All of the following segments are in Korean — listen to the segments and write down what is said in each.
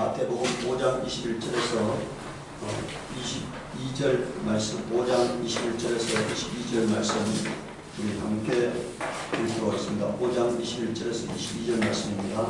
마태복음 5장 21절에서 22절 말씀, 5장 21절에서 22절 말씀 우리 함께 읽도록 하겠습니다. 5장 21절에서 22절 말씀입니다.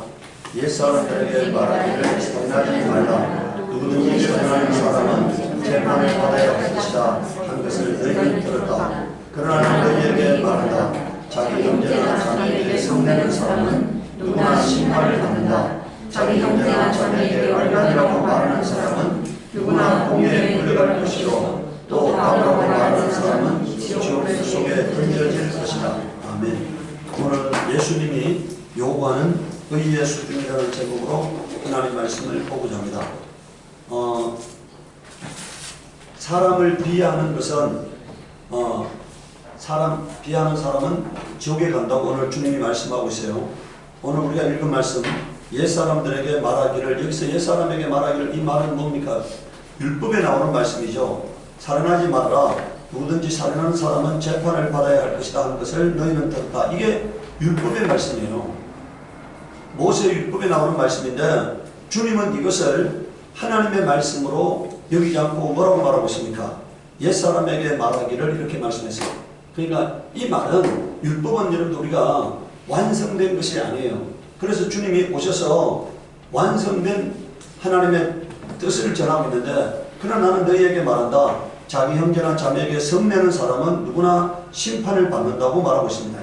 옛사람들에게 말하기를 상하지 말라. 누구든지 전하는 사람은 재판을 받아야 할 것이다 한 것을 너희는 들었다. 그러나 너희에게 말한다. 자기 형제나 자매에게 성내는 사람은 누구나 심판을 받는다. 자기 형제나 자매에게 얼간이라고 말하는 사람은 누구나 공회에 끌려갈 것이요 또 바보라고 말하는 사람은 지옥 속에 던져질 것이다. 아멘. 오늘 예수님이 요구하는 의의 수준이라는 제목으로 하나님 말씀을 보고자 합니다. 사람을 비하하는 것은 비하하는 사람은 지옥에 간다고 오늘 주님이 말씀하고 있어요. 오늘 우리가 읽은 말씀, 옛사람들에게 말하기를, 여기서 옛사람에게 말하기를, 이 말은 뭡니까? 율법에 나오는 말씀이죠. 살인하지 말아라. 누구든지 살인하는 사람은 재판을 받아야 할 것이다 하는 것을 너희는 들었다. 이게 율법의 말씀이에요. 모세 율법에 나오는 말씀인데 주님은 이것을 하나님의 말씀으로 여기지 않고 뭐라고 말하고 있습니까? 옛사람에게 말하기를 이렇게 말씀했어요. 그러니까 이 말은, 율법은 여러분들 우리가 완성된 것이 아니에요. 그래서 주님이 오셔서 완성된 하나님의 뜻을 전하고 있는데, 그러나 나는 너희에게 말한다. 자기 형제나 자매에게 성내는 사람은 누구나 심판을 받는다고 말하고 있습니다.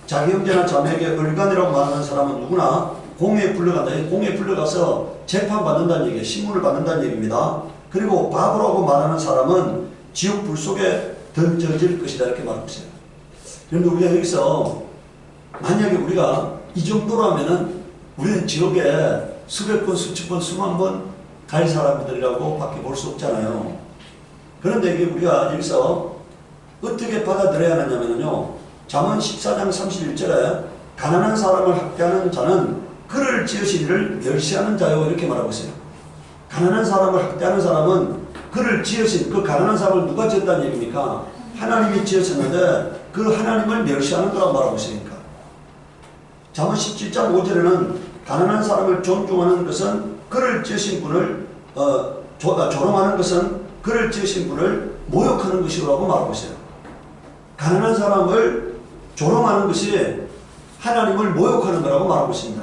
자기 형제나 자매에게 얼간이라고 말하는 사람은 누구나 공회에 불려간다. 공회에 불려가서 재판받는다는 얘기예요. 신문을 받는다는 얘기입니다. 그리고 바보라고 말하는 사람은 지옥 불 속에 던져질 것이다 이렇게 말하고 있어요. 그런데 우리가 여기서 만약에 우리가 이 정도라면은 우리는 지옥에 수백 번, 수천 번, 수만 번 갈 사람들이라고 밖에 볼 수 없잖아요. 그런데 이게 우리가 여기서 어떻게 받아들여야 하느냐면요. 잠언 14장 31절에 가난한 사람을 학대하는 자는 그를 지으신 이를 멸시하는 자요 이렇게 말하고 있어요. 가난한 사람을 학대하는 사람은 그를 지으신, 그 가난한 사람을 누가 지었다는 얘기입니까? 하나님이 지으셨는데 그 하나님을 멸시하는 거라고 말하고 있으니까. 잠언 17장 5절에는 가난한 사람을 존중하는 것은 그를 지으신 분을 조롱하는 것은 그를 지으신 분을 모욕하는 것이라고 말하고 있어요. 가난한 사람을 조롱하는 것이 하나님을 모욕하는 거라고 말하고 있습니다.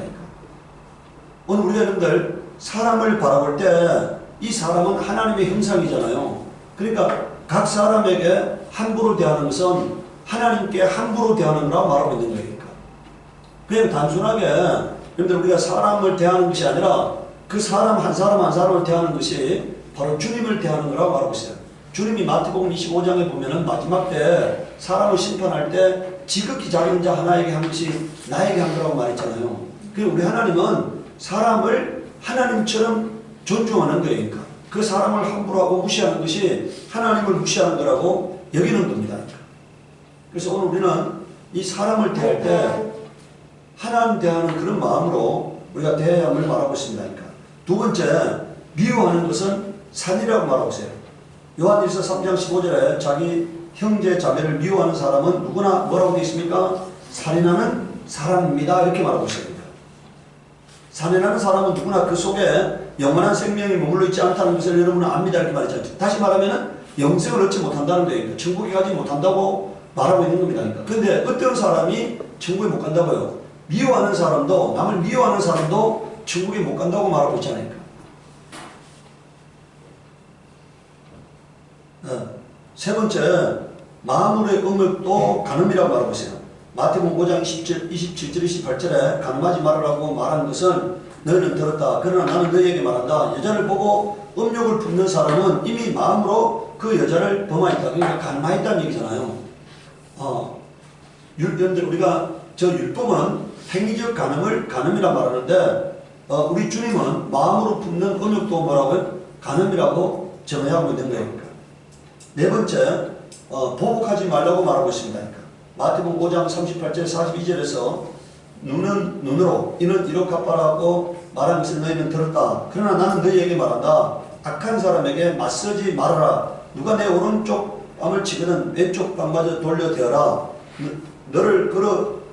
오늘 우리 여러분들 사람을 바라볼 때 이 사람은 하나님의 형상이잖아요. 그러니까 각 사람에게 함부로 대하는 것은 하나님께 함부로 대하는 거라고 말하고 있는 거니까. 그냥 단순하게 여러분들 우리가 사람을 대하는 것이 아니라 그 사람 한 사람 한 사람을 대하는 것이 바로 주님을 대하는 거라고 말하고 있어요. 주님이 마태복음 25장에 보면은 마지막 때 사람을 심판할 때 지극히 작은 자 하나에게 한 것이 나에게 한 거라고 말했잖아요. 그리고 우리 하나님은 사람을 하나님처럼 존중하는 거니까 그 사람을 함부로 하고 무시하는 것이 하나님을 무시하는 거라고 여기는 겁니다. 그래서 오늘 우리는 이 사람을 대할 때 하나님 대하는 그런 마음으로 우리가 대해야 함을 말하고 있습니다. 두 번째, 미워하는 것은 산이라고 말하고 있어요. 요한일서 3장 15절에 자기 형제 자매를 미워하는 사람은 누구나 뭐라고 되어 있습니까? 살인하는 사람입니다. 이렇게 말하고 있습니다. 살인하는 사람은 누구나 그 속에 영원한 생명이 머물러 있지 않다는 것을 여러분은 압니다. 이렇게 말했잖아요. 다시 말하면 영생을 얻지 못한다는 거예요. 천국에 가지 못한다고 말하고 있는 겁니다. 그런데 어떤 사람이 천국에 못 간다고요? 미워하는 사람도, 남을 미워하는 사람도 천국에 못 간다고 말하고 있잖아요. 세 번째, 마음의 음욕도 간음이라고 말하고 있어요. 마태복음 5장 27절 28절에 간음하지 말으라고 말한 것은 너희는 들었다. 그러나 나는 너희에게 말한다. 여자를 보고 음욕을 품는 사람은 이미 마음으로 그 여자를 범하였다. 그러니까 간음하였다는 얘기잖아요. 우리가 저 율법은 행위적 간음을 간음이라 말하는데 우리 주님은 마음으로 품는 음욕도 뭐라고요? 간음이라고 정의하고 있는 거니까. 네 번째, 보복하지 말라고 말하고 있습니다. 마태복음 5장 38절 42절에서 눈은 눈으로 이는 이로 갚아라고 말한 것을 너희는 들었다. 그러나 나는 너희에게 말한다. 악한 사람에게 맞서지 말아라. 누가 내 오른쪽 뺨을 치거든 왼쪽 뺨마저 돌려대어라. 너를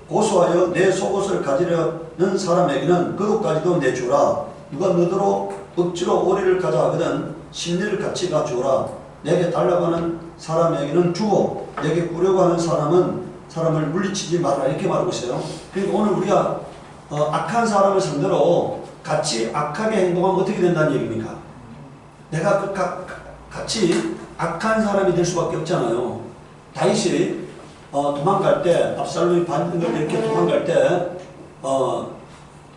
고소하여 내 속옷을 가지려는 사람에게는 그것까지도 내주라. 누가 너더러 억지로 오리를 가자 하거든 심리를 같이 가주라. 내게 달라고 하는 사람에게는 주고 내게 꾸려고 하는 사람을 물리치지 말라. 이렇게 말하고 있어요. 그러니까 오늘 우리가 악한 사람을 상대로 같이 악하게 행동하면 어떻게 된다는 얘기입니까? 내가 같이 악한 사람이 될 수밖에 없잖아요. 다윗이 도망갈 때 압살롬이 반등을 이렇게 도망갈 때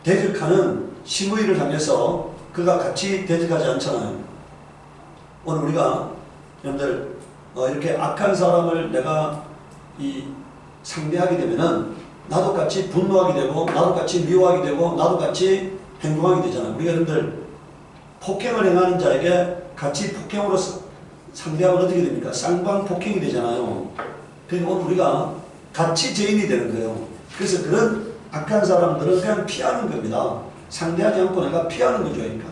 대적하는 시므이를 향해서 그가 같이 대적하지 않잖아요. 오늘 우리가 여러분들 이렇게 악한 사람을 내가 상대하게 되면은 나도 같이 분노하게 되고 나도 같이 미워하게 되고 나도 같이 행동하게 되잖아요. 우리가 여러분들 폭행을 행하는 자에게 같이 폭행으로 상대하면 어떻게 됩니까? 쌍방폭행이 되잖아요. 그러니까 오늘 우리가 같이 죄인이 되는 거예요. 그래서 그런 악한 사람들은 그냥 피하는 겁니다. 상대하지 않고 내가 피하는 거죠. 그러니까.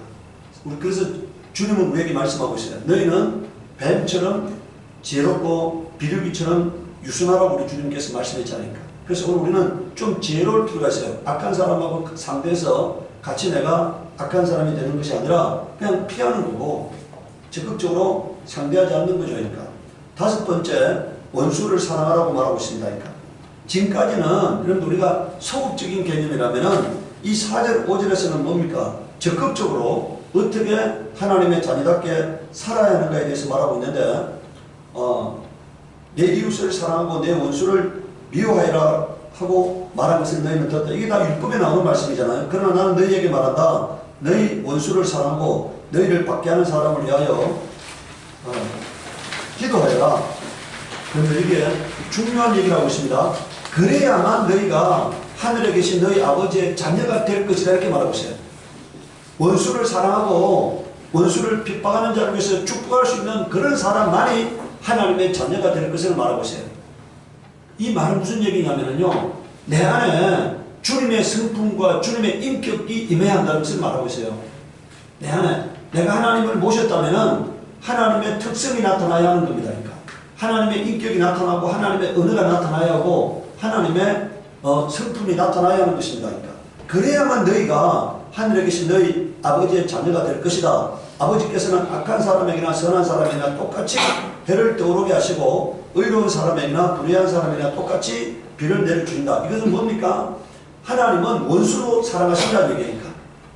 그래서 주님은 우리에게 말씀하고 있어요. 너희는 뱀처럼 지혜롭고 비둘기처럼 유순하라고 우리 주님께서 말씀했잖아요. 그래서 오늘 우리는 좀 지혜로울 필요가 있어요. 악한 사람하고 상대해서 같이 내가 악한 사람이 되는 것이 아니라 그냥 피하는 거고 적극적으로 상대하지 않는 거죠. 그러니까. 다섯 번째, 원수를 사랑하라고 말하고 있습니다. 그러니까. 지금까지는 여러분들 우리가 소극적인 개념이라면은 이 4절 5절에서는 뭡니까? 적극적으로 어떻게 하나님의 자녀답게 살아야 하는가에 대해서 말하고 있는데 내 이웃을 사랑하고 내 원수를 미워하여라 하고 말한 것을 너희는 들었다. 이게 다 율법에 나오는 말씀이잖아요. 그러나 나는 너희에게 말한다. 너희 원수를 사랑하고 너희를 받게 하는 사람을 위하여 기도하여라. 그런데 이게 중요한 얘기를 하고 있습니다. 그래야만 너희가 하늘에 계신 너희 아버지의 자녀가 될 것이다. 이렇게 말하고 있어요. 원수를 사랑하고 원수를 핍박하는 자를 위해서 축복할 수 있는 그런 사람만이 하나님의 자녀가 될 것을 말하고 있어요. 이 말은 무슨 얘기냐면요. 내 안에 주님의 성품과 주님의 인격이 임해야 한다는 것을 말하고 있어요. 내 안에 내가 하나님을 모셨다면 하나님의 특성이 나타나야 하는 겁니다. 그러니까 하나님의 인격이 나타나고 하나님의 은혜가 나타나야 하고 하나님의 성품이 나타나야 하는 것입니다. 그러니까 그래야만 너희가 하늘에 계신 너희 아버지의 자녀가 될 것이다. 아버지께서는 악한 사람에게나 선한 사람에게나 똑같이 해를 떠오르게 하시고 의로운 사람에게나 불의한 사람에게나 똑같이 비를 내려주신다. 이것은 뭡니까? 하나님은 원수로 사랑하신다는 얘기니까.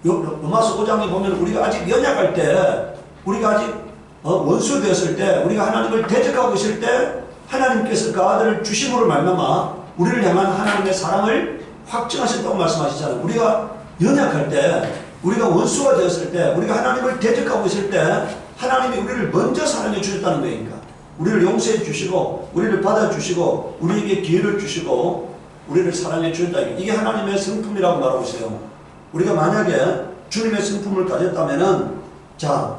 로마서 5장에 보면 우리가 아직 연약할 때 우리가 아직 원수 되었을 때 우리가 하나님을 대적하고 있을 때 하나님께서 그 아들을 주심으로 말미암아 우리를 향한 하나님의 사랑을 확증하셨다고 말씀하시잖아요. 우리가 연약할 때 우리가 원수가 되었을 때 우리가 하나님을 대적하고 있을 때 하나님이 우리를 먼저 사랑해 주셨다는 거니까 우리를 용서해 주시고 우리를 받아주시고 우리에게 기회를 주시고 우리를 사랑해 주셨다. 이게 하나님의 성품이라고 말하고 있어요. 우리가 만약에 주님의 성품을 가졌다면은 자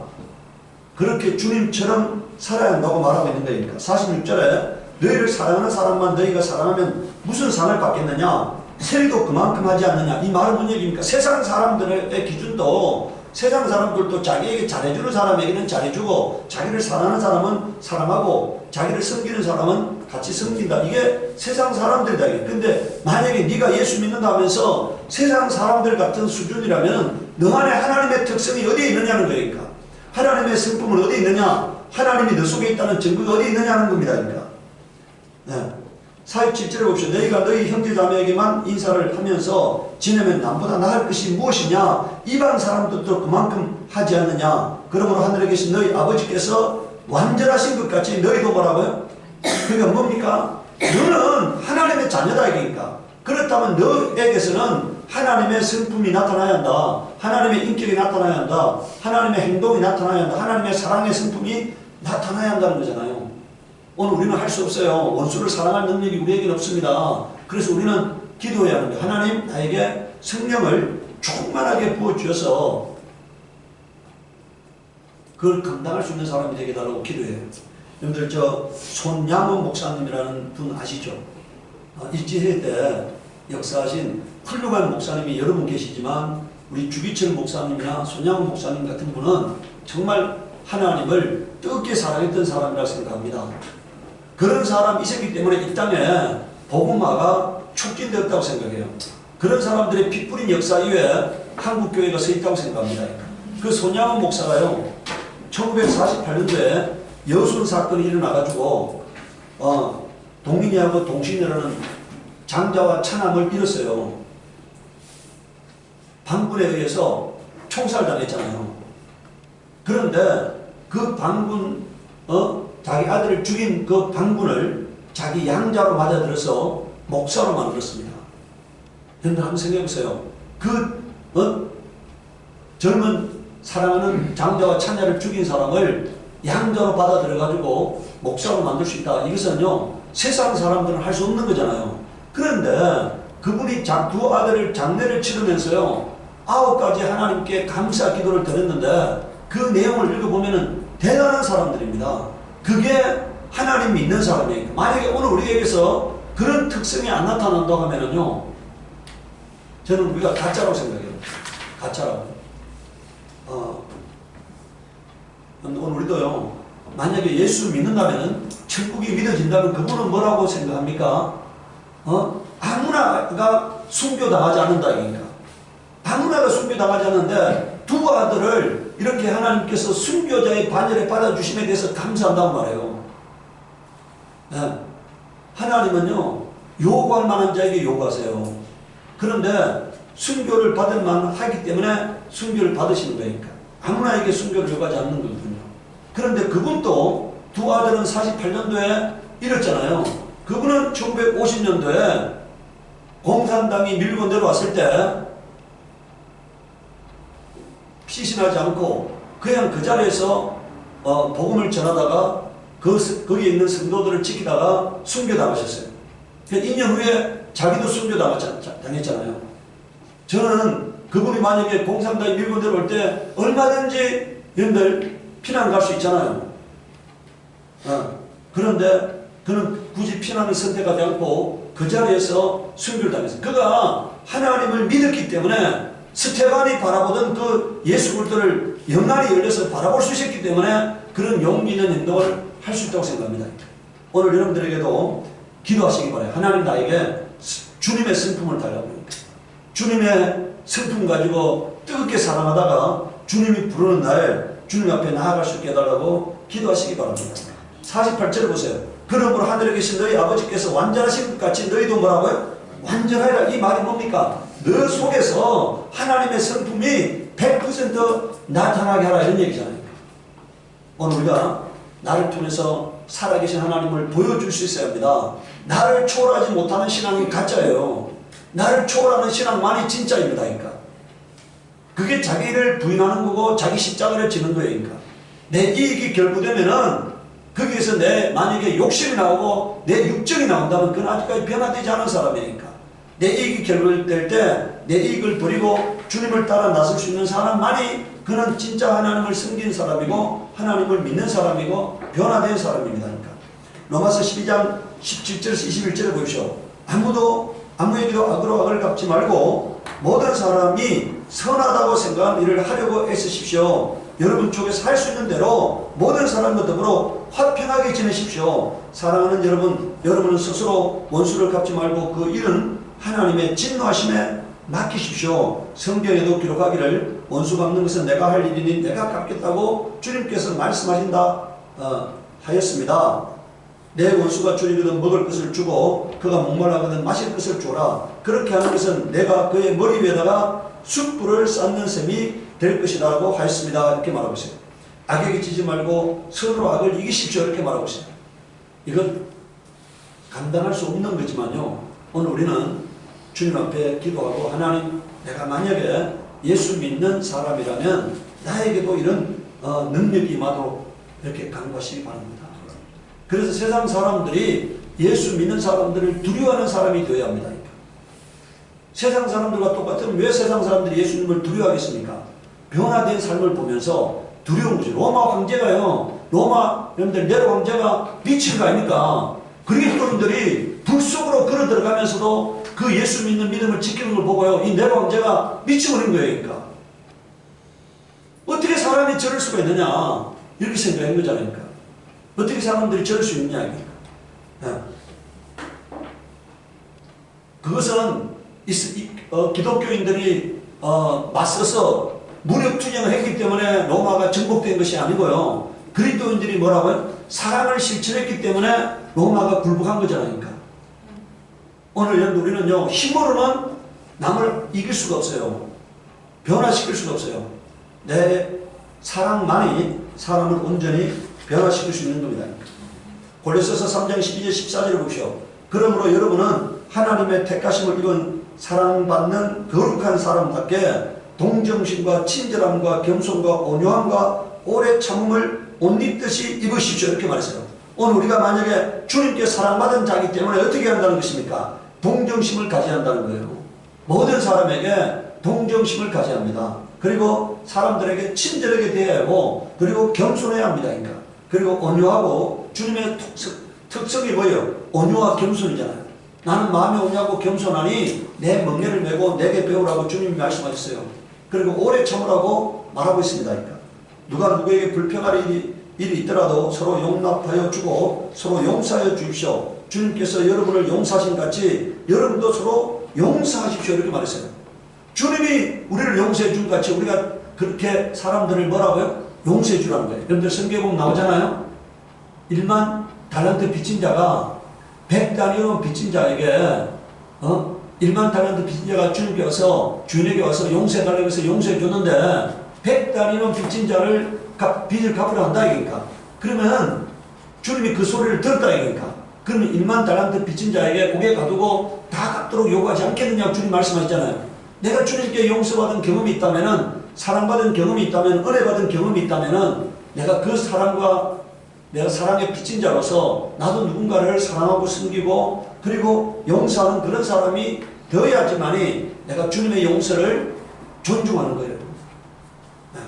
그렇게 주님처럼 살아야 한다고 말하고 있는 거니까 46절에 너희를 사랑하는 사람만 너희가 사랑하면 무슨 상을 받겠느냐? 세리도 그만큼 하지 않느냐? 이 말은 뭔 얘기입니까? 세상 사람들의 기준도 세상 사람들도 자기에게 잘해주는 사람에게는 잘해주고 자기를 사랑하는 사람은 사랑하고 자기를 섬기는 사람은 같이 섬긴다. 이게 세상 사람들이다. 근데 만약에 네가 예수 믿는다 하면서 세상 사람들 같은 수준이라면 너 안에 하나님의 특성이 어디에 있느냐는 거니까 하나님의 성품은 어디에 있느냐? 하나님이 너 속에 있다는 증거가 어디에 있느냐는 겁니다. 그러니까. 네. 47절에 봅시다. 너희가 너희 형제자매에게만 인사를 하면서 지내면 남보다 나을 것이 무엇이냐? 이방 사람들도 그만큼 하지 않느냐? 그러므로 하늘에 계신 너희 아버지께서 완전하신 것 같이 너희도 뭐라고요? 그러니까 뭡니까? 너는 하나님의 자녀다 이거니까. 그렇다면 너에게서는 하나님의 성품이 나타나야 한다. 하나님의 인격이 나타나야 한다. 하나님의 행동이 나타나야 한다. 하나님의 사랑의 성품이 나타나야 한다는 거잖아요. 오늘 우리는 할 수 없어요. 원수를 사랑할 능력이 우리에게는 없습니다. 그래서 우리는 기도해야 하는데 하나님 나에게 성령을 충만하게 부어주셔서 그걸 감당할 수 있는 사람이 되게 달라고 기도해요. 여러분들 저 손양원 목사님이라는 분 아시죠? 일제시대 때 역사하신 훌륭한 목사님이 여러 분 계시지만 우리 주기철 목사님이나 손양원 목사님 같은 분은 정말 하나님을 뜨겁게 사랑했던 사람이라고 생각합니다. 그런 사람이 있었기 때문에 이 땅에 복음화가 촉진되었다고 생각해요. 그런 사람들의 피 뿌린 역사 이외에 한국교회가 서 있다고 생각합니다. 그 손양원 목사가요, 1948년도에 여순 사건이 일어나가지고 동민이하고 동신이라는 장자와 차남을 잃었어요. 반군에 의해서 총살당했잖아요. 그런데 그 반군, 자기 아들을 죽인 그 반군을 자기 양자로 맞아들여서 목사로 만들었습니다. 여러분들 한번 생각해보세요. 젊은 사랑하는 장자와 차녀를 죽인 사람을 양자로 받아들여가지고 목사로 만들 수 있다. 이것은요, 세상 사람들은 할 수 없는 거잖아요. 그런데 그분이 두 아들을 장례를 치르면서요, 9가지 하나님께 감사 기도를 드렸는데 그 내용을 읽어보면은 대단한 사람들입니다. 그게 하나님 믿는 사람이에요. 만약에 오늘 우리에게서 그런 특성이 안 나타난다고 하면은요, 저는 우리가 가짜라고 생각해요. 가짜라고. 오늘 우리도요, 만약에 예수 믿는다면은, 천국이 믿어진다면 그분은 뭐라고 생각합니까? 아무나가 순교당하지 않는다, 이니까. 아무나가 순교당하지 않는데, 두 아들을 이렇게 하나님께서 순교자의 반열에 받아주심에 대해서 감사한다고 말해요. 네. 하나님은요, 요구할 만한 자에게 요구하세요. 그런데 순교를 받을 만하기 때문에 순교를 받으시는 거니까. 아무나에게 순교를 요구하지 않는 거거든요. 그런데 그분도 두 아들은 48년도에 잃었잖아요. 그분은 1950년도에 공산당이 밀고 내려왔을 때 피신하지 않고 그냥 그 자리에서 복음을 전하다가 거기에 있는 성도들을 지키다가 순교당하셨어요. 2년 후에 자기도 순교당했잖아요. 저는 그분이 만약에 공산당이 밀고 내려올 때 얼마든지 여러분들 피난 갈 수 있잖아요. 그런데 그는 굳이 피난을 선택하지 않고 그 자리에서 순교를 당했어요. 그가 하나님을 믿었기 때문에 스테반이 바라보던 그 예수 그리스도를 영안이 열려서 바라볼 수 있었기 때문에 그런 용기 있는 행동을 할 수 있다고 생각합니다. 오늘 여러분들에게도 기도하시기 바라요. 하나님 나에게 주님의 성품을 달라고. 주님의 성품 가지고 뜨겁게 사랑하다가 주님이 부르는 날 주님 앞에 나아갈 수 있게 해달라고 기도하시기 바랍니다. 48절을 보세요. 그러므로 하늘에 계신 너희 아버지께서 완전하신 것 같이 너희도 뭐라고요? 완전하리라. 이 말이 뭡니까? 너 속에서 하나님의 성품이 100% 나타나게 하라, 이런 얘기잖아요. 오늘 우리가 나를 통해서 살아계신 하나님을 보여줄 수 있어야 합니다. 나를 초월하지 못하는 신앙이 가짜예요. 나를 초월하는 신앙만이 진짜입니다. 그러니까 그게 자기를 부인하는 거고 자기 십자가를 지는 거예요. 그러니까 내 이익이 결부되면은 거기에서 내 만약에 욕심이 나오고 내 육정이 나온다면 그건 아직까지 변화되지 않은 사람이니까 내 이익이 결부될 때 내 이익을 버리고 주님을 따라 나설 수 있는 사람만이 그는 진짜 하나님을 섬기는 사람이고 하나님을 믿는 사람이고 변화된 사람입니다. 그러니까 로마서 12장 17절에서 21절에 보십시오. 아무에게도 악으로 악을 갚지 말고 모든 사람이 선하다고 생각하는 일을 하려고 애쓰십시오. 여러분 쪽에서 할 수 있는 대로 모든 사람과 더불어 화평하게 지내십시오. 사랑하는 여러분은 스스로 원수를 갚지 말고 그 일은 하나님의 진노하심에 맡기십시오. 성경에도 기록하기를 원수 갚는 것은 내가 할 일이니 내가 갚겠다고 주님께서 말씀하신다 하였습니다. 내 원수가 주이거든 먹을 것을 주고 그가 목말라거든 마실 것을 주라. 그렇게 하는 것은 내가 그의 머리 위에다가 숯불을 쌓는 셈이 될 것이라고 하였습니다. 이렇게 말하고 있어요. 악에게 지지 말고 서로 악을 이기십시오. 이렇게 말하고 있어요. 이건 감당할 수 없는 거지만요, 오늘 우리는 주님 앞에 기도하고 하나님, 내가 만약에 예수 믿는 사람이라면 나에게도 이런 능력이 임하도록 이렇게 간구하시기 바랍니다. 그래서 세상 사람들이 예수 믿는 사람들을 두려워하는 사람이 되어야 합니다. 세상 사람들과 똑같으면 왜 세상 사람들이 예수님을 두려워하겠습니까? 변화된 삶을 보면서 두려운 거죠. 로마 황제가요, 여러분들 네로 황제가 미친 거 아닙니까? 그리스도인들이 불 속으로 걸어 들어가면서도 그 예수 믿는 믿음을 지키는 걸 보고요, 이 네로 황제가 미쳐버린 거예요. 그러니까 어떻게 사람이 저럴 수가 있느냐 이렇게 생각한 거잖아요. 그러니까 어떻게 사람들이 저럴 수 있느냐. 네. 그것은 기독교인들이 맞서서 문역투쟁을 했기 때문에 로마가 정복된 것이 아니고요. 그리스도인들이 뭐라고요? 사랑을 실천했기 때문에 로마가 굴복한 거잖아요. 그러니까. 오늘 여러분 우리는요, 힘으로는 남을 이길 수가 없어요. 변화시킬 수가 없어요. 내 사랑만이 사람을 온전히 변화시킬 수 있는 겁니다. 골로새서 3장 12절 14절을 보십시오. 그러므로 여러분은 하나님의 택하심을 입은 사랑받는 거룩한 사람답게 동정심과 친절함과 겸손과 온유함과 오래 참음을 옷 입듯이 입으십시오. 이렇게 말했어요. 오늘 우리가 만약에 주님께 사랑받은 자이기 때문에 어떻게 한다는 것입니까? 동정심을 가져야 한다는 거예요. 모든 사람에게 동정심을 가져야 합니다. 그리고 사람들에게 친절하게 대해야 하고, 그리고 겸손해야 합니다. 그러니까. 그리고 온유하고, 주님의 특성이 뭐예요? 온유와 겸손이잖아요. 나는 마음이 온유하고 겸손하니 내 멍에를 메고 내게 배우라고 주님이 말씀하셨어요. 그리고 오래 참으라고 말하고 있습니다. 그러니까. 누가 누구에게 불평할 일이 있더라도 서로 용납하여 주고 서로 용서하여 주십시오. 주님께서 여러분을 용서하신 같이 여러분도 서로 용서하십시오. 이렇게 말했어요. 주님이 우리를 용서해 준 같이 우리가 그렇게 사람들을 뭐라고요? 용서해 주라는 거예요. 여러분들 성경에 보면 나오잖아요. 1만 달란트 빚진 자가 100달러 빚진 자에게 1만 달란트 빚진 자가 주님께 와서 주인에게 와서 용서해 달라고 해서 용서해 줬는데 100달러 빚진 자를 빚을 갚으려 한다 이거니까. 그러면 주님이 그 소리를 들었다 이거니까. 그러면 1만 달란트 빚진 자에게 고개 가두고 다 갚도록 요구하지 않겠느냐고 주님 말씀하셨잖아요. 내가 주님께 용서받은 경험이 있다면은, 사랑받은 경험이 있다면, 은혜받은 경험이 있다면은 내가 그 사랑과 내가 사랑의 빚진 자로서 나도 누군가를 사랑하고 섬기고 그리고 용서하는 그런 사람이 되어야지만이 내가 주님의 용서를 존중하는 거예요. 네.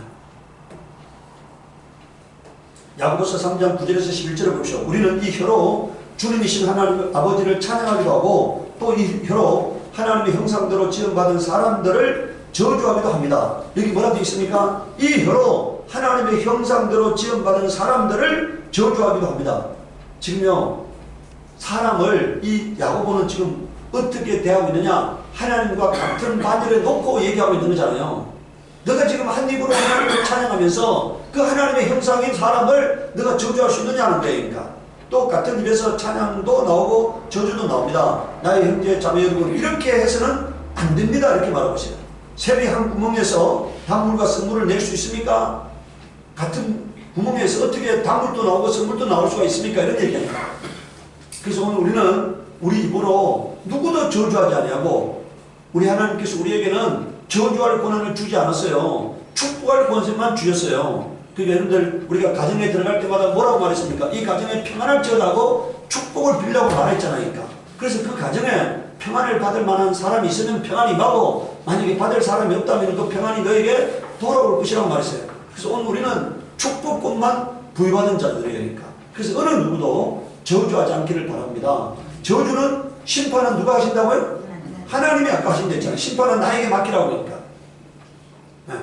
야고보서 3장 9절에서 11절을 보십시오. 우리는 이 혀로 주님이신 하나님 아버지를 찬양하기도 하고 또 이 혀로 하나님의 형상대로 지음받은 사람들을 저주하기도 합니다. 여기 뭐라 되어 있습니까? 이 혀로 하나님의 형상대로 지음받은 사람들을 저주하기도 합니다. 지금요, 사람을 이 야고보는 지금 어떻게 대하고 있느냐? 하나님과 같은 반열에 놓고 얘기하고 있는 거잖아요. 너가 지금 한 입으로 하나님을 찬양하면서 그 하나님의 형상인 사람을 너가 저주할 수 있느냐는 거예요. 그러니까. 또 같은 입에서 찬양도 나오고 저주도 나옵니다. 나의 형제 자매 여러분, 이렇게 해서는 안 됩니다. 이렇게 말하고 있어요. 샘이 한 구멍에서 단물과 성물을 낼 수 있습니까? 같은 구멍에서 어떻게 단물도 나오고 성물도 나올 수가 있습니까? 이런 얘기입니다. 그래서 오늘 우리는 우리 입으로 누구도 저주하지 아니하고, 우리 하나님께서 우리에게는 저주할 권한을 주지 않았어요. 축복할 권세만 주셨어요. 그러니까 여러분들, 우리가 가정에 들어갈 때마다 뭐라고 말했습니까? 이 가정에 평안을 지어라고 축복을 빌려고 말했잖아요. 그러니까. 그래서 그 가정에 평안을 받을 만한 사람이 있으면 평안이 임하고, 만약에 받을 사람이 없다면 그 평안이 너에게 돌아올 것이라고 말했어요. 그래서 오늘 우리는 축복권만 부여받은 자들이에요. 그러니까. 그래서 어느 누구도 저주하지 않기를 바랍니다. 저주는, 심판은 누가 하신다고요? 하나님이 아까 하신다 했잖아요. 심판은 나에게 맡기라고 그러니까. 네.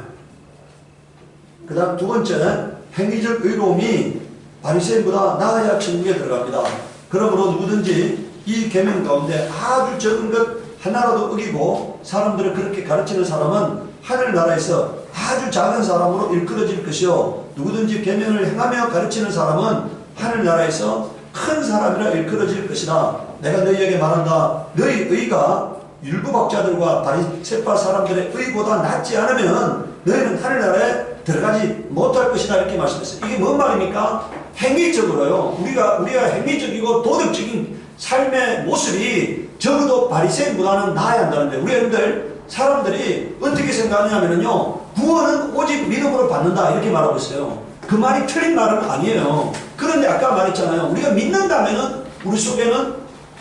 그 다음 두 번째, 행위적 의로움이 바리새인보다 나아야 천국에 들어갑니다. 그러므로 누구든지 이 계명 가운데 아주 적은 것 하나라도 어기고 사람들을 그렇게 가르치는 사람은 하늘나라에서 아주 작은 사람으로 일컬어질 것이요, 누구든지 계명을 행하며 가르치는 사람은 하늘나라에서 큰 사람이라 일컬어질 것이다. 내가 너희에게 말한다. 너희 의가 율법학자들과 바리새파 사람들의 의보다 낫지 않으면 너희는 하늘나라에 들어가지 못할 것이다. 이렇게 말씀했어요. 이게 뭔 말입니까? 행위적으로요. 우리가 행위적이고 도덕적인 삶의 모습이 적어도 바리새인보다는 나아야 한다는 거예요. 우리 여러분들, 사람들이 어떻게 생각하냐면요, 구원은 오직 믿음으로 받는다 이렇게 말하고 있어요. 그 말이 틀린 말은 아니에요. 그런데 아까 말했잖아요. 우리가 믿는다면은 우리 속에는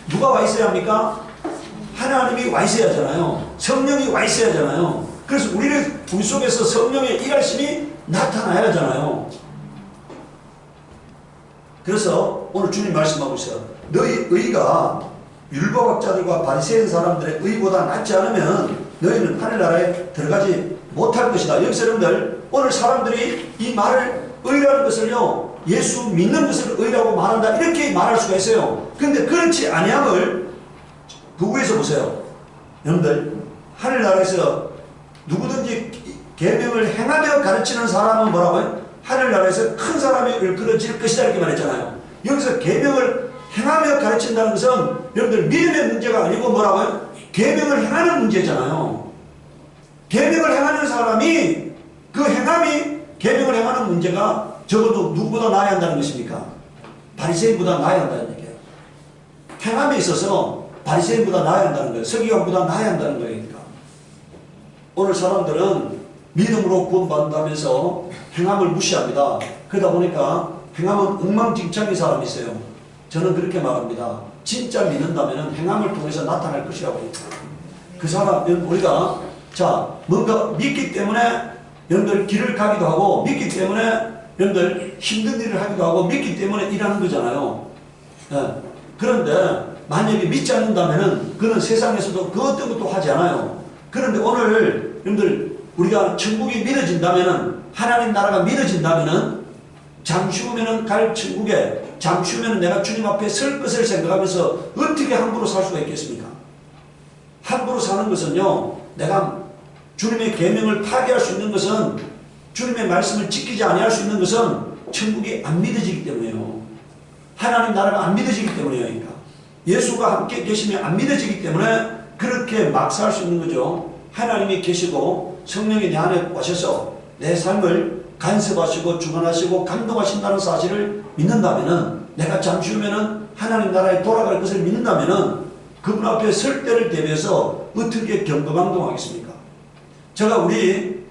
누가 와 있어야 합니까? 하나님이 와 있어야 하잖아요. 성령이 와 있어야 하잖아요. 그래서 우리 속에서 성령의 일하심이 나타나야 하잖아요. 그래서 오늘 주님 말씀하고 있어요. 너희 의가 율법학자들과 바리새인 사람들의 의보다 낫지 않으면 너희는 하늘나라에 들어가지 못할 것이다. 여기서 여러분들, 오늘 사람들이 이 말을, 의라는 것을요, 예수 믿는 것을 의라고 말한다 이렇게 말할 수가 있어요. 그런데 그렇지 아니함을 그 위에서 보세요. 여러분들 하늘나라에서 누구든지 계명을 행하며 가르치는 사람은 뭐라고요? 하늘나라에서 큰 사람이 일컬어질 것이다 이렇게 말했잖아요. 여기서 계명을 행하며 가르친다는 것은 여러분들 믿음의 문제가 아니고 뭐라고요? 계명을 행하는 문제잖아요. 계명을 행하는 사람이 그 행함이 계명을 행하는 문제가 적어도 누구보다 나아야 한다는 것입니까? 바리새인보다 나아야 한다는 얘기예요. 행함에 있어서 바리새인보다 나아야 한다는 거예요. 서기관보다 나아야 한다는 거니까. 오늘 사람들은 믿음으로 구원받는다면서 행함을 무시합니다. 그러다 보니까 행함은 엉망진창인 사람이 있어요. 저는 그렇게 말합니다. 진짜 믿는다면 행함을 통해서 나타날 것이라고 합니다. 그 사람, 우리가 자 뭔가 믿기 때문에 여러분들 길을 가기도 하고 믿기 때문에 여러분들 힘든 일을 하기도 하고 믿기 때문에 일하는 거잖아요. 예. 그런데 만약에 믿지 않는다면 그는 세상에서도 그 어떤 것도 하지 않아요. 그런데 오늘 여러분들 우리가 천국이 믿어진다면 하나님 나라가 믿어진다면 잠시 후면은 갈 천국에 잠시 후면은 내가 주님 앞에 설 것을 생각하면서 어떻게 함부로 살 수가 있겠습니까? 함부로 사는 것은요, 내가 주님의 계명을 파괴할 수 있는 것은 주님의 말씀을 지키지 아니할 수 있는 것은 천국이 안 믿어지기 때문에요. 하나님 나라가 안 믿어지기 때문이에요. 그러니까 예수가 함께 계시면 안 믿어지기 때문에 그렇게 막 살 수 있는 거죠. 하나님이 계시고 성령이 내 안에 오셔서 내 삶을 간섭하시고 주관하시고 감동하신다는 사실을 믿는다면은 내가 잠시 후면은 하나님 나라에 돌아갈 것을 믿는다면은 그분 앞에 설 때를 대비해서 어떻게 경거망동하겠습니까? 제가 우리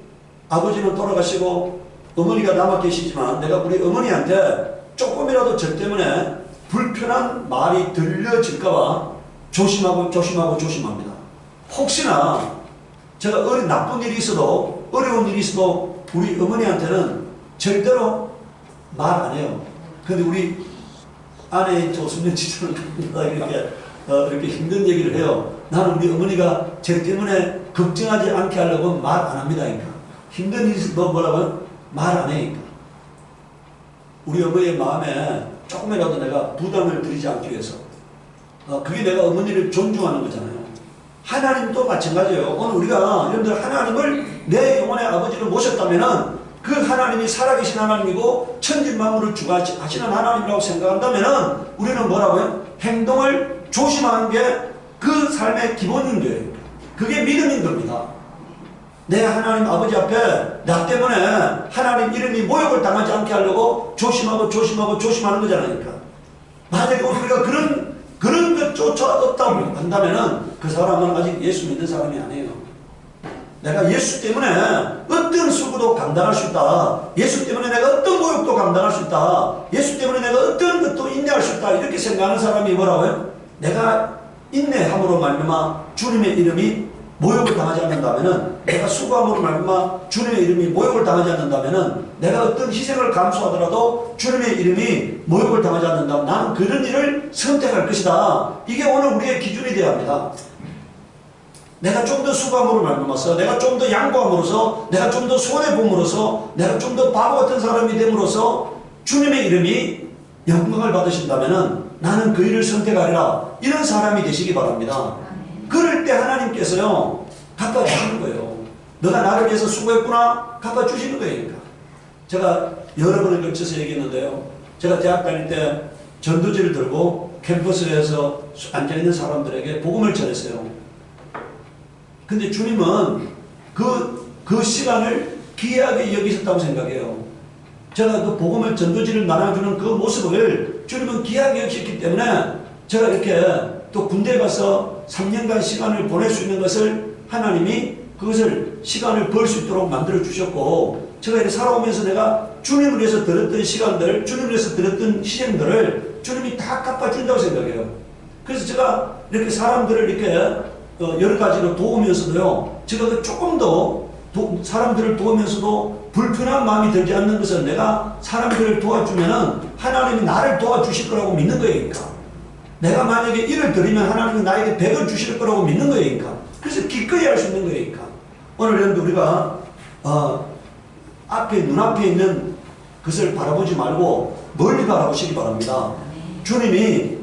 아버지는 돌아가시고 어머니가 남아 계시지만 내가 우리 어머니한테 조금이라도 저 때문에 불편한 말이 들려질까봐 조심합니다. 혹시나 제가 나쁜 일이 있어도 어려운 일이 있어도 우리 어머니한테는 절대로 말 안 해요. 근데 우리 아내인 조수면 지처럼 이렇게 힘든 얘기를 해요. 나는 우리 어머니가 제 때문에 걱정하지 않게 하려고 말 안 합니다. 그러니까. 힘든 일이 있어도 뭐라고요? 말 안 해. 우리 어머니의 마음에 조금이라도 내가 부담을 드리지 않기 위해서. 그게 내가 어머니를 존중하는 거잖아요. 하나님도 마찬가지예요. 오늘 우리가 여러분들 하나님을 내 영혼의 아버지로 모셨다면은 그 하나님이 살아계신 하나님이고 천지만물을 주관하시는 하나님이라고 생각한다면은 우리는 뭐라고요? 행동을 조심하는 게 그 삶의 기본인 거예요. 그게 믿음인 겁니다. 내 하나님 아버지 앞에 나 때문에 하나님 이름이 모욕을 당하지 않게 하려고 조심하는 거잖아요. 그러니까. 만약에 우리가 그런 것조차 없다고 한다면은 그 사람은 아직 예수 믿는 사람이 아니에요. 내가 예수 때문에 어떤 수고도 감당할 수 있다. 예수 때문에 내가 어떤 모욕도 감당할 수 있다. 예수 때문에 내가 어떤 것도 인내할 수 있다. 이렇게 생각하는 사람이 뭐라고요? 내가 인내함으로 말미암아 주님의 이름이 모욕을 당하지 않는다면은 내가 수고함으로 말미암아 주님의 이름이 모욕을 당하지 않는다면은 내가 어떤 희생을 감수하더라도 주님의 이름이 모욕을 당하지 않는다면 나는 그런 일을 선택할 것이다. 이게 오늘 우리의 기준이 되어야 합니다. 내가 좀 더 수고함으로 말미암아서 내가 좀 더 양보함으로써 내가 좀 더 손해봄으로써 내가 좀 더 바보 같은 사람이 됨으로써 주님의 이름이 영광을 받으신다면은 나는 그 일을 선택하리라. 이런 사람이 되시기 바랍니다. 그럴 때 하나님께서요 갚아주시는 거예요. 너가 나를 위해서 수고했구나 갚아주시는 거예요. 그러니까. 제가 여러 번을 걸쳐서 얘기했는데요. 제가 대학 다닐 때 전도지를 들고 캠퍼스에서 앉아있는 사람들에게 복음을 전했어요. 근데 주님은 그 시간을 귀하게 여기셨다고 생각해요. 제가 그 복음을 전도지를 나눠주는 그 모습을 주님은 귀하게 여기셨기 때문에 제가 이렇게 또 군대에 가서 3년간 시간을 보낼 수 있는 것을 하나님이 그것을 시간을 벌 수 있도록 만들어 주셨고 제가 이렇게 살아오면서 내가 주님을 위해서 들었던 시간들 주님을 위해서 들었던 희생들을 주님이 다 갚아준다고 생각해요. 그래서 제가 이렇게 사람들을 이렇게 여러 가지로 도우면서도요 제가 그 조금 더 사람들을 도우면서도 불편한 마음이 들지 않는 것은 내가 사람들을 도와주면은 하나님이 나를 도와주실 거라고 믿는 거예요. 그러니까. 내가 만약에 일을 드리면 하나님이 나에게 100을 주실 거라고 믿는 거예요. 그러니까. 그래서 기꺼이 할 수 있는 거예요. 그러니까. 오늘 여러분들 우리가 눈앞에 있는 것을 바라보지 말고 멀리 바라보시기 바랍니다. 주님이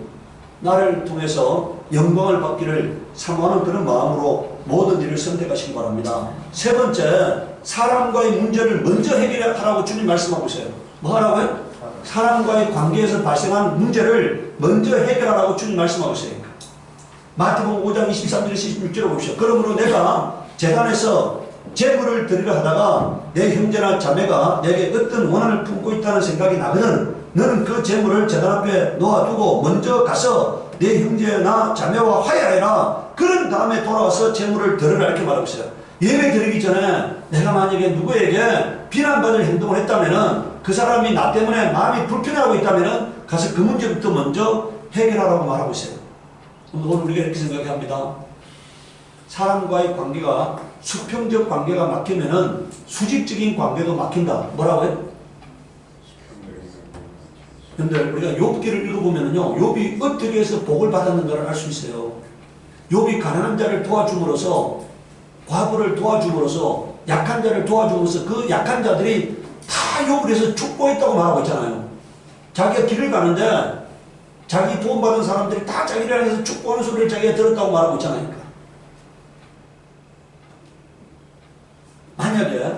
나를 통해서 영광을 받기를 사모하는 그런 마음으로 모든 일을 선택하시기 바랍니다. 세 번째, 사람과의 문제를 먼저 해결하라고 주님 말씀하고 있어요. 뭐 하라고요? 사람과의 관계에서 발생한 문제를 먼저 해결하라고 주님 말씀하고 있어요. 마태복음 5장 23절에서 26절을 보십시오. 그러므로 내가 제단에서 제물을 드리려 하다가 내 형제나 자매가 내게 어떤 원한을 품고 있다는 생각이 나거든 너는 그 제물을 제단 앞에 놓아두고 먼저 가서 내 형제나 자매와 화해하라. 그런 다음에 돌아와서 제물을 드리라 이렇게 말하고 있어요. 예배 드리기 전에 내가 만약에 누구에게 비난받을 행동을 했다면 그 사람이 나 때문에 마음이 불편하고 있다면 가서 그 문제부터 먼저 해결하라고 말하고 있어요. 오늘 우리가 이렇게 생각합니다. 사람과의 관계가 수평적 관계가 막히면은 수직적인 관계도 막힌다. 뭐라고요? 여러분들 우리가 욥기를 읽어보면은요, 욥이 어떻게 해서 복을 받았는가를 알 수 있어요. 욥이 가난한 자를 도와줌으로써, 과부를 도와줌으로써, 약한 자를 도와줌으로써 그 약한 자들이 다 욥을 해서 축복했다고 말하고 있잖아요. 자기가 길을 가는데 자기 도움받은 사람들이 다 자기를 향해서 축복하는 소리를 자기가 들었다고 말하고 있잖아요. 만약에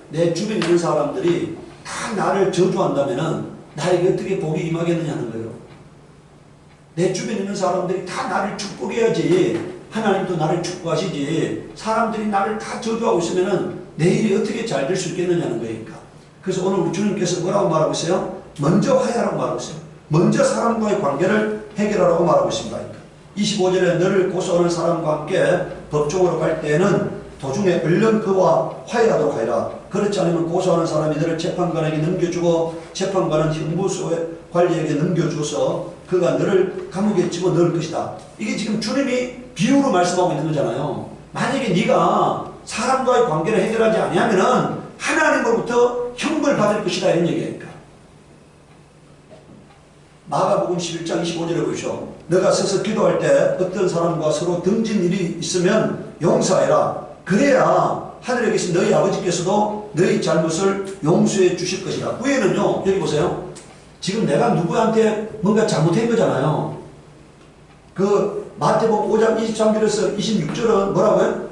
내 주변에 있는 사람들이 다 나를 저주한다면 나에게 어떻게 복이 임하겠느냐는 거예요. 내 주변에 있는 사람들이 다 나를 축복해야지 하나님도 나를 축복하시지 사람들이 나를 다 저주하고 있으면 내 일이 어떻게 잘 될 수 있겠느냐는 거니까. 그래서 오늘 우리 주님께서 뭐라고 말하고 있어요? 먼저 화해하라고 말하고 있어요. 먼저 사람과의 관계를 해결하라고 말하고 있습니다. 25절에 너를 고소하는 사람과 함께 법정으로 갈 때에는 도중에 얼른 그와 화해하도록 하여라. 그렇지 않으면 고소하는 사람이 너를 재판관에게 넘겨주고 재판관은 형무소 관리에게 넘겨줘서 그가 너를 감옥에 집어넣을 것이다. 이게 지금 주님이 비유로 말씀하고 있는 거잖아요. 만약에 네가 사람과의 관계를 해결하지 아니하면은 하나님으로부터 형벌 받을 것이다 이런 얘기니까. 마가복음 11장 25절에 보시오. 너가 서서 기도할 때 어떤 사람과 서로 등진 일이 있으면 용서해라. 그래야 하늘에 계신 너희 아버지께서도 너희 잘못을 용서해 주실 것이다. 위에는요, 여기 보세요. 지금 내가 누구한테 뭔가 잘못한 거잖아요. 그 마태복음 5장 23절에서 26절은 뭐라고요?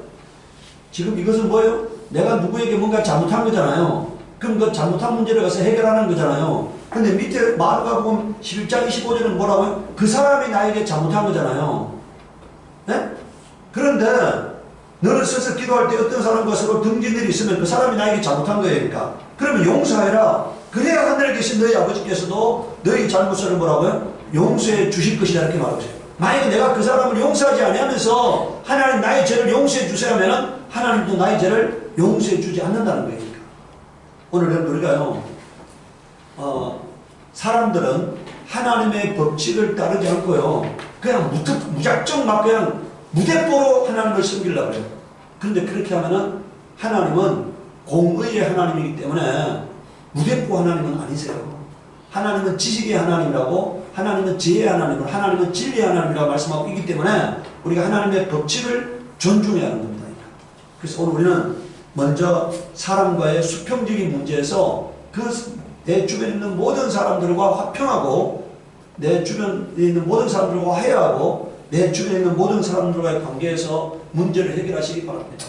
지금 이것은 뭐예요? 내가 누구에게 뭔가 잘못한 거잖아요. 그럼 그 잘못한 문제를 가서 해결하는 거잖아요. 근데 밑에 마가복음 11장 25절은 뭐라고요? 그 사람이 나에게 잘못한 거잖아요. 네? 그런데 너는 서서 기도할 때 어떤 사람과 서로 등진 일이 있으면 그 사람이 나에게 잘못한 거니까. 그러면 용서해라. 그래야 하늘에 계신 너희 아버지께서도 너희 잘못을 뭐라고요? 용서해 주실 것이다 이렇게 말하고 있어요. 만약에 내가 그 사람을 용서하지 아니하면서 하나님 나의 죄를 용서해 주세요 하면은 하나님도 나의 죄를 용서해 주지 않는다는 거니까. 오늘 우리가요, 사람들은 하나님의 법칙을 따르지 않고요, 그냥 무작정 막 그냥 무대뽀로 하나님을 섬기려고 해요. 그런데 그렇게 하면은 하나님은 공의의 하나님이기 때문에 무대뽀 하나님은 아니세요. 하나님은 지식의 하나님이라고, 하나님은 지혜의 하나님이라고, 하나님은 진리의 하나님이라고 말씀하고 있기 때문에 우리가 하나님의 법칙을 존중해야 하는 겁니다. 그래서 오늘 우리는 먼저 사람과의 수평적인 문제에서 내 주변에 있는 모든 사람들과 화평하고, 내 주변에 있는 모든 사람들과 화해하고, 내 주변에 있는 모든 사람들과의 관계에서 문제를 해결하시기 바랍니다.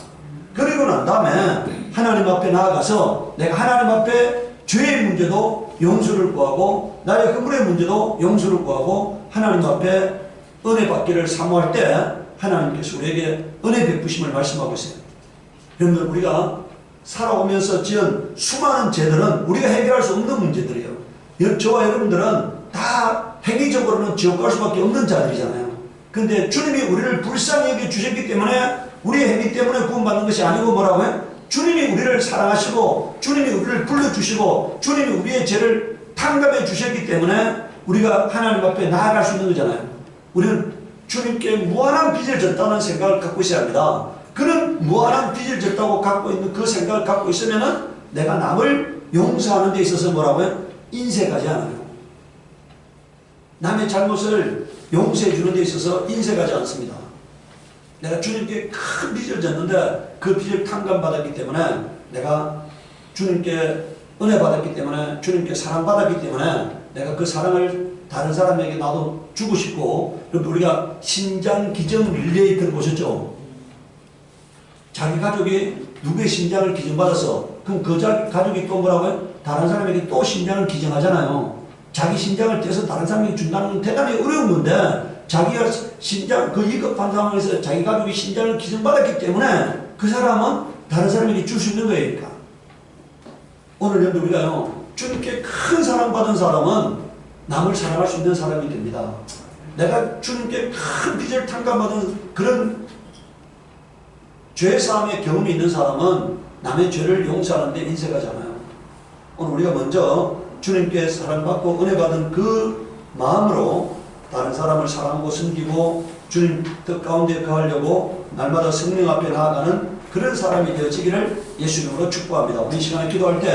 그리고 난 다음에 하나님 앞에 나아가서 내가 하나님 앞에 죄의 문제도 용서를 구하고 나의 허물의 문제도 용서를 구하고 하나님 앞에 은혜 받기를 사모할 때 하나님께서 우리에게 은혜 베푸심을 말씀하고 있어요. 여러분, 우리가 살아오면서 지은 수많은 죄들은 우리가 해결할 수 없는 문제들이에요. 저와 여러분들은 다 행위적으로는 지옥 갈 수밖에 없는 자들이잖아요. 근데 주님이 우리를 불쌍히 여겨 주셨기 때문에 우리의 행위 때문에 구원받는 것이 아니고 뭐라고요? 주님이 우리를 사랑하시고 주님이 우리를 불러주시고 주님이 우리의 죄를 탕감해 주셨기 때문에 우리가 하나님 앞에 나아갈 수 있는 거잖아요. 우리는 주님께 무한한 빚을 졌다는 생각을 갖고 있어야 합니다. 그런 무한한 빚을 졌다고 갖고 있는 그 생각을 갖고 있으면은 내가 남을 용서하는 데 있어서 뭐라고요? 인색하지 않아요. 남의 잘못을 용서해 주는 데 있어서 인색하지 않습니다. 내가 주님께 큰 빚을 졌는데 그 빚을 탕감받았기 때문에 내가 주님께 은혜 받았기 때문에 주님께 사랑받았기 때문에 내가 그 사랑을 다른 사람에게 나도 주고 싶고, 그럼 우리가 신장 기증 릴레이 들어보셨죠? 자기 가족이 누구의 신장을 기증받아서 그럼 그 가족이 또 뭐라고요? 다른 사람에게 또 신장을 기증하잖아요. 자기 신장을 떼서 다른 사람에게 준다는 건 대단히 어려운 건데, 자기가 신장, 그 위급한 상황에서 자기 가족이 신장을 기증받았기 때문에 그 사람은 다른 사람에게 줄 수 있는 거니까. 오늘 여러분 우리가요, 주님께 큰 사랑받은 사람은 남을 사랑할 수 있는 사람이 됩니다. 내가 주님께 큰 빚을 탕감받은 그런 죄사함의 경험이 있는 사람은 남의 죄를 용서하는 데 인색하잖아요. 오늘 우리가 먼저 주님께 사랑받고 은혜받은 그 마음으로 다른 사람을 사랑하고 섬기고 주님 뜻 가운데 거하려고 날마다 성령 앞에 나아가는 그런 사람이 되어지기를 예수 이름으로 축복합니다. 우리 시간에 기도할 때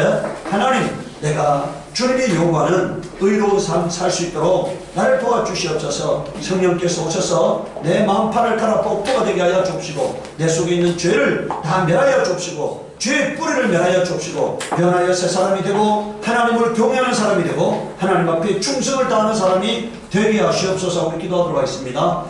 하나님, 내가 주님이 요구하는 의로운 삶 살 수 있도록 나를 도와주시옵소서. 성령께서 오셔서 내 마음판을 갈아 폭포가 되게 하여 줍시고, 내 속에 있는 죄를 다 멸하여 줍시고, 죄의 뿌리를 멸하여 줍시고, 변하여 새 사람이 되고 하나님을 경외하는 사람이 되고 하나님 앞에 충성을 다하는 사람이 되게 하시옵소서. 우리 기도하도록 하겠습니다.